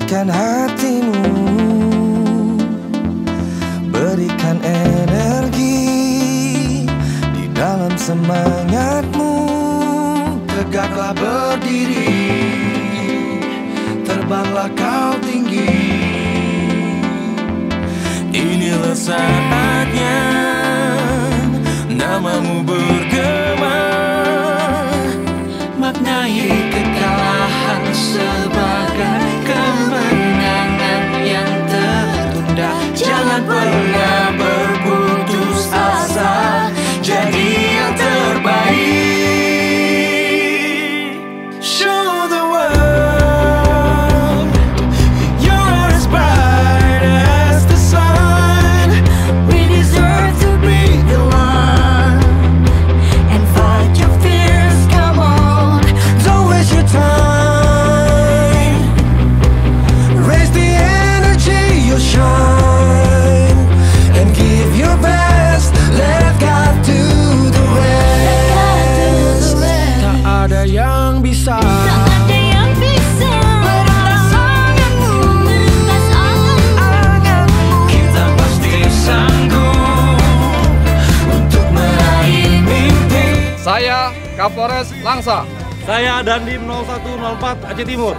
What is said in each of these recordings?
Sucikan hatimu, berikan energi di dalam semangatmu. Tegaklah berdiri, terbanglah kau tinggi. Inilah saatnya namamu bergema. Maknai kekalahan sebagai kemenangan yang tertunda. Jangan pernah berputus asa, jadi yang terbaik. Show the world you're as bright as the sun. We deserve to be the one and fight your fears. Come on, don't waste your time. Raise the energy, you'll shine, and give your best. Let God do the rest. Tak ada yang bisa meretas anganmu. Kita pasti sanggup untuk meraih mimpi. Saya Kapolres Langsa. Saya Dandim 0104 Aceh Timur.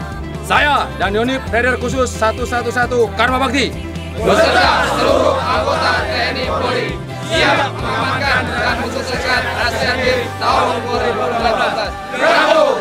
Saya dan Yonif Raider Khusus 111 Karma Bakti beserta seluruh anggota TNI Polri siap mengamankan dan mensukseskan ASEAN Games tahun 2018. Bravo!